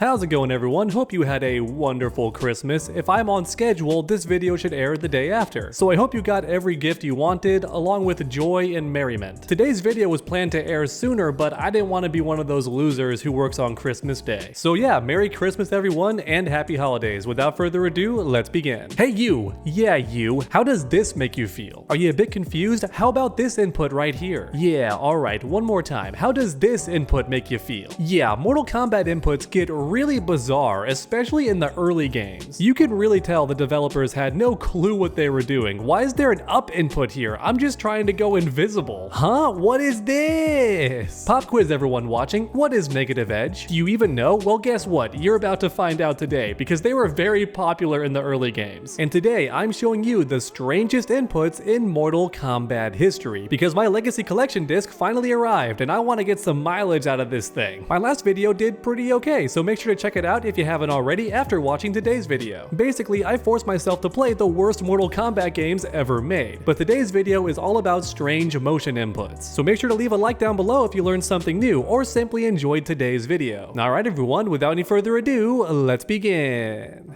How's it going, everyone? Hope you had a wonderful Christmas. If I'm on schedule, this video should air the day after. So I hope you got every gift you wanted, along with joy and merriment. Today's video was planned to air sooner, but I didn't want to be one of those losers who works on Christmas Day. So yeah, Merry Christmas everyone, and Happy Holidays. Without further ado, let's begin. Hey you! Yeah you! How does this make you feel? Are you a bit confused? How about this input right here? Yeah, alright, one more time. How does this input make you feel? Yeah, Mortal Kombat inputs get really bizarre, especially in the early games. You can really tell the developers had no clue what they were doing. Why is there an up input here? I'm just trying to go invisible. Huh? What is this? Pop quiz everyone watching, what is negative edge? Do you even know? Well, guess what? You're about to find out today, because they were very popular in the early games. And today, I'm showing you the strangest inputs in Mortal Kombat history, because my Legacy Collection disc finally arrived, and I want to get some mileage out of this thing. My last video did pretty okay, so make sure to check it out if you haven't already after watching today's video. Basically, I forced myself to play the worst Mortal Kombat games ever made, but today's video is all about strange motion inputs. So make sure to leave a like down below if you learned something new or simply enjoyed today's video. Alright everyone, without any further ado, let's begin.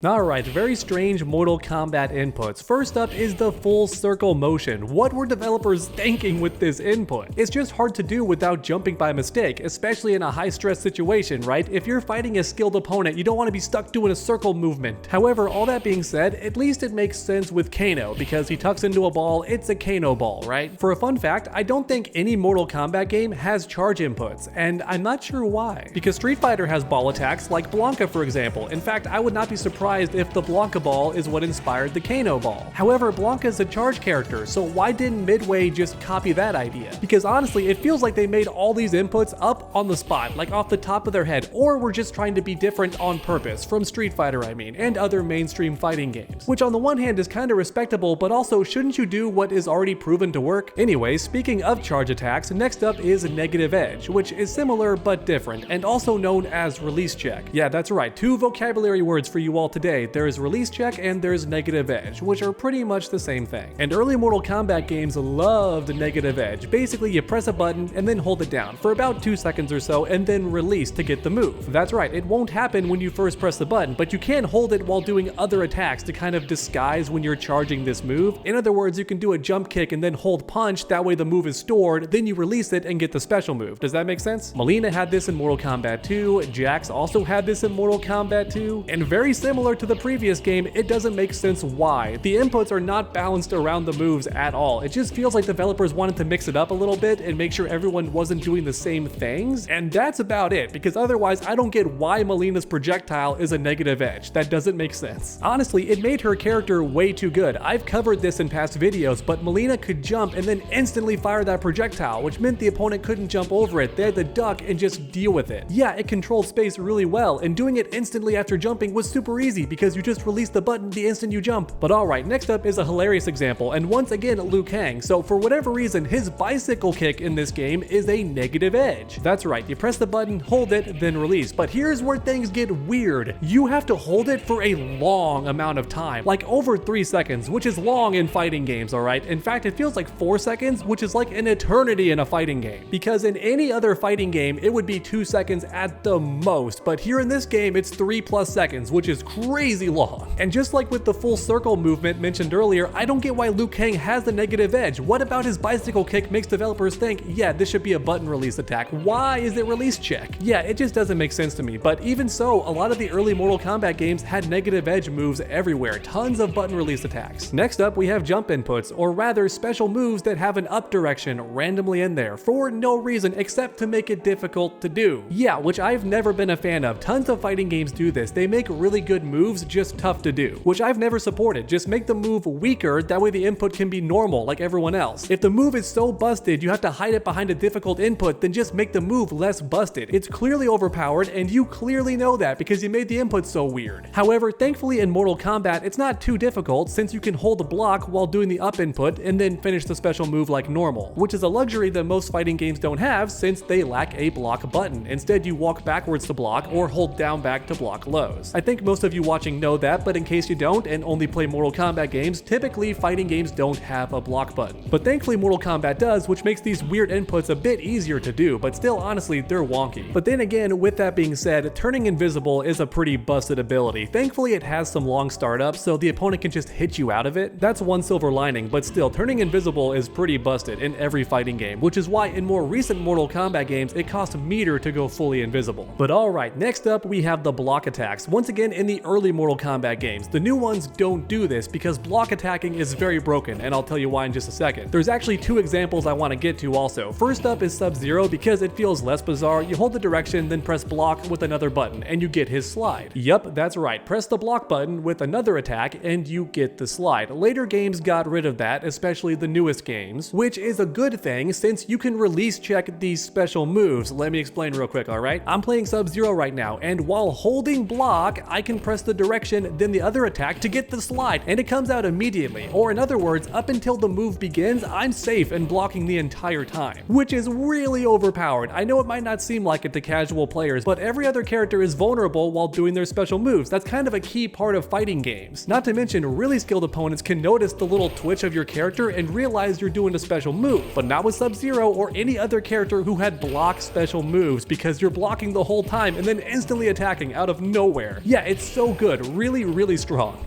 Alright, very strange Mortal Kombat inputs. First up is the full circle motion. What were developers thinking with this input? It's just hard to do without jumping by mistake, especially in a high stress situation, right? If you're fighting a skilled opponent, you don't want to be stuck doing a circle movement. However, all that being said, at least it makes sense with Kano, because he tucks into a ball, it's a Kano ball, right? For a fun fact, I don't think any Mortal Kombat game has charge inputs, and I'm not sure why. Because Street Fighter has ball attacks, like Blanka for example. In fact, I would not be surprised if the Blanka ball is what inspired the Kano ball. However, Blanka is a charge character, so why didn't Midway just copy that idea? Because honestly, it feels like they made all these inputs up on the spot, like off the top of their head, or were just trying to be different on purpose, from Street Fighter I mean, and other mainstream fighting games. Which on the one hand is kinda respectable, but also shouldn't you do what is already proven to work? Anyway, speaking of charge attacks, next up is negative edge, which is similar but different, and also known as release check. Yeah, that's right, two vocabulary words for you all today. There is release check and there's negative edge, which are pretty much the same thing. And early Mortal Kombat games loved negative edge. Basically, you press a button and then hold it down for about 2 seconds or so and then release to get the move. That's right, it won't happen when you first press the button, but you can hold it while doing other attacks to kind of disguise when you're charging this move. In other words, you can do a jump kick and then hold punch, that way the move is stored, then you release it and get the special move. Does that make sense? Mileena had this in Mortal Kombat 2, Jax also had this in Mortal Kombat 2, and very similar to the previous game, it doesn't make sense why. The inputs are not balanced around the moves at all. It just feels like developers wanted to mix it up a little bit and make sure everyone wasn't doing the same things, and that's about it, because otherwise I don't get why Mileena's projectile is a negative edge. That doesn't make sense. Honestly, it made her character way too good. I've covered this in past videos, but Mileena could jump and then instantly fire that projectile, which meant the opponent couldn't jump over it. They had to duck and just deal with it. Yeah, it controlled space really well, and doing it instantly after jumping was super easy because you just release the button the instant you jump. But alright, next up is a hilarious example, and once again Liu Kang. So for whatever reason, his bicycle kick in this game is a negative edge. That's right, you press the button, hold it, then release. But here's where things get weird. You have to hold it for a long amount of time, like over 3 seconds, which is long in fighting games, alright? In fact, it feels like 4 seconds, which is like an eternity in a fighting game. Because in any other fighting game, it would be 2 seconds at the most, but here in this game, it's 3+ seconds, which is crazy long. And just like with the full circle movement mentioned earlier, I don't get why Liu Kang has the negative edge. What about his bicycle kick makes developers think, yeah, this should be a button release attack? Why is it release check? Yeah, it just doesn't make sense to me. But even so, a lot of the early Mortal Kombat games had negative edge moves everywhere, tons of button release attacks. Next up, we have jump inputs, or rather special moves that have an up direction randomly in there for no reason except to make it difficult to do. Yeah, which I've never been a fan of. Tons of fighting games do this. They make really good moves just tough to do, which I've never supported. Just make the move weaker, that way the input can be normal like everyone else. If the move is so busted you have to hide it behind a difficult input, then just make the move less busted. It's clearly overpowered, and you clearly know that because you made the input so weird. However, thankfully in Mortal Kombat it's not too difficult, since you can hold the block while doing the up input and then finish the special move like normal, which is a luxury that most fighting games don't have since they lack a block button. Instead you walk backwards to block or hold down back to block lows. I think most of you watching know that, but in case you don't and only play Mortal Kombat games, typically fighting games don't have a block button. But thankfully Mortal Kombat does, which makes these weird inputs a bit easier to do, but still honestly they're wonky. But then again, with that being said, turning invisible is a pretty busted ability. Thankfully it has some long startups, so the opponent can just hit you out of it. That's one silver lining, but still, turning invisible is pretty busted in every fighting game, which is why in more recent Mortal Kombat games it costs a meter to go fully invisible. But alright, next up we have the block attacks. Once again, in the early Mortal Kombat games, the new ones don't do this because block attacking is very broken, and I'll tell you why in just a second. There's actually two examples I want to get to also. First up is Sub-Zero because it feels less bizarre. You hold the direction, then press block with another button, and you get his slide. Yup, that's right. Press the block button with another attack, and you get the slide. Later games got rid of that, especially the newest games, which is a good thing since you can release check these special moves. Let me explain real quick, alright? I'm playing Sub-Zero right now, and while holding block, I can press the direction, then the other attack to get the slide, and it comes out immediately. Or in other words, up until the move begins, I'm safe and blocking the entire time, which is really overpowered. I know it might not seem like it to casual players, but every other character is vulnerable while doing their special moves. That's kind of a key part of fighting games. Not to mention, really skilled opponents can notice the little twitch of your character and realize you're doing a special move, but not with Sub-Zero or any other character who had block special moves because you're blocking the whole time and then instantly attacking out of nowhere. Yeah, it's so good, really strong.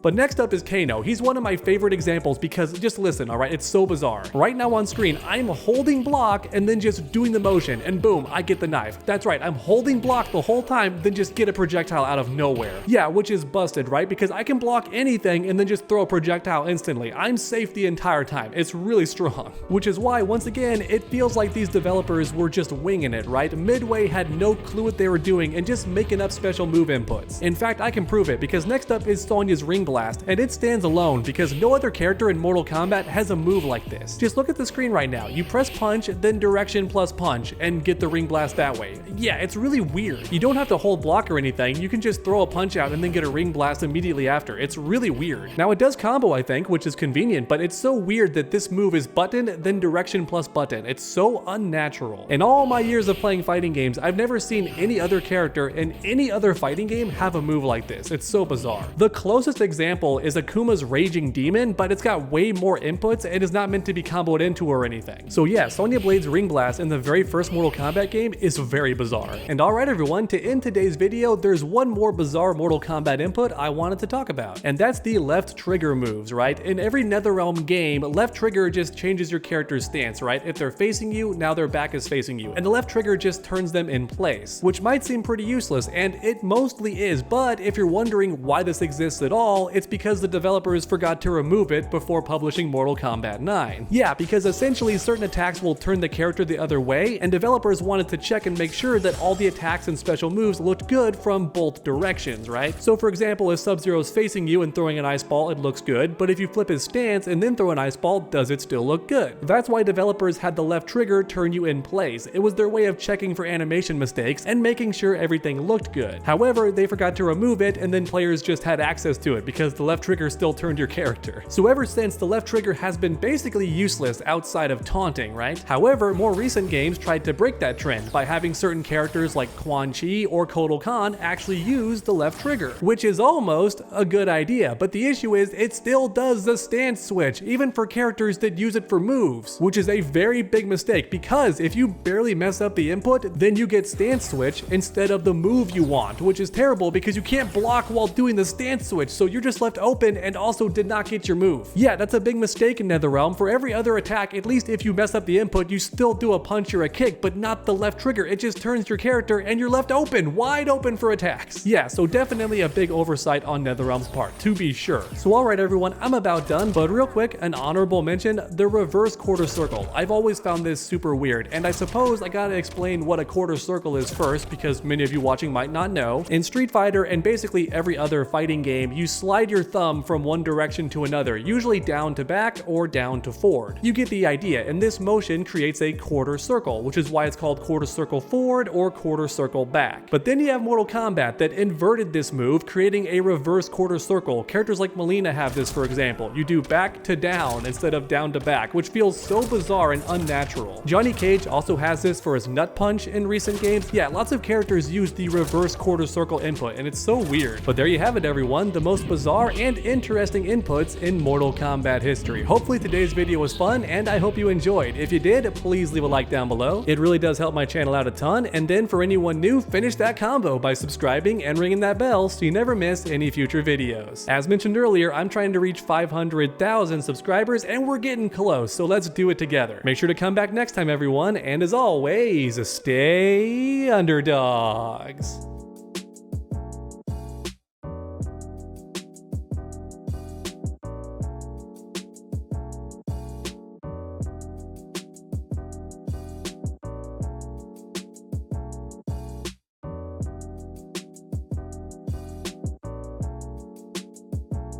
But next up is Kano. He's one of my favorite examples because just listen, alright, it's so bizarre. Right now on screen, I'm holding block and then just doing the motion and boom, I get the knife. That's right, I'm holding block the whole time, then just get a projectile out of nowhere. Yeah, which is busted, right? Because I can block anything and then just throw a projectile instantly. I'm safe the entire time. It's really strong. Which is why, once again, it feels like these developers were just winging it, right? Midway had no clue what they were doing and just making up special move inputs. In fact, I can prove it because next up is Sonya's Ring Blast, and it stands alone because no other character in Mortal Kombat has a move like this. Just look at the screen right now. You press punch, then direction plus punch, and get the Ring Blast that way. Yeah, it's really weird. You don't have to hold block or anything. You can just throw a punch out and then get a Ring Blast immediately after. It's really weird. Now it does combo, I think, which is convenient, but it's so weird that this move is button, then direction plus button. It's so unnatural. In all my years of playing fighting games, I've never seen any other character in any other fighting game have a move like this. It's so bizarre. The closest example is Akuma's Raging Demon, but it's got way more inputs and is not meant to be comboed into or anything. So yeah, Sonya Blade's Ring Blast in the very first Mortal Kombat game is very bizarre. And alright everyone, to end today's video, there's one more bizarre Mortal Kombat input I wanted to talk about, and that's the left trigger moves, right? In every NetherRealm game, left trigger just changes your character's stance, right? If they're facing you, now their back is facing you, and the left trigger just turns them in place, which might seem pretty useless, and it mostly is, but if you're wondering why this exists at all, it's because the developers forgot to remove it before publishing Mortal Kombat 9. Yeah, because essentially certain attacks will turn the character the other way, and developers wanted to check and make sure that all the attacks and special moves looked good from both directions, right? So for example, if Sub-Zero's facing you and throwing an ice ball, it looks good, but if you flip his stance and then throw an ice ball, does it still look good? That's why developers had the left trigger turn you in place. It was their way of checking for animation mistakes and making sure everything looked good. However, they forgot to remove it, and then players just had access to it because the left trigger still turned your character. So ever since, the left trigger has been basically useless outside of taunting, right? However, more recent games tried to break that trend by having certain characters like Quan Chi or Kotal Kahn actually use the left trigger, which is almost a good idea, but the issue is it still does the stance switch, even for characters that use it for moves, which is a very big mistake because if you barely mess up the input, then you get stance switch instead of the move you want, which is terrible because you can't block while doing the stance switch, so you're just left open and also did not get your move. Yeah, that's a big mistake in NetherRealm. For every other attack, at least if you mess up the input, you still do a punch or a kick, but not the left trigger. It just turns your character and you're left open, wide open for attacks. Yeah, so definitely a big oversight on NetherRealm's part, to be sure. So alright everyone, I'm about done, but real quick, an honorable mention, the reverse quarter circle. I've always found this super weird, and I suppose I gotta explain what a quarter circle is first, because many of you watching might not know. In Street Fighter and basically every other fighting game, you slide slide your thumb from one direction to another, usually down to back or down to forward. You get the idea, and this motion creates a quarter circle, which is why it's called quarter circle forward or quarter circle back. But then you have Mortal Kombat that inverted this move, creating a reverse quarter circle. Characters like Melina have this, for example. You do back to down instead of down to back, which feels so bizarre and unnatural. Johnny Cage also has this for his nut punch in recent games. Yeah, lots of characters use the reverse quarter circle input, and it's so weird. But there you have it, everyone, the most bizarre and interesting inputs in Mortal Kombat history. Hopefully today's video was fun, and I hope you enjoyed. If you did, please leave a like down below. It really does help my channel out a ton. And then for anyone new, finish that combo by subscribing and ringing that bell so you never miss any future videos. As mentioned earlier, I'm trying to reach 500,000 subscribers, and we're getting close, so let's do it together. Make sure to come back next time, everyone, and as always, stay underdogs.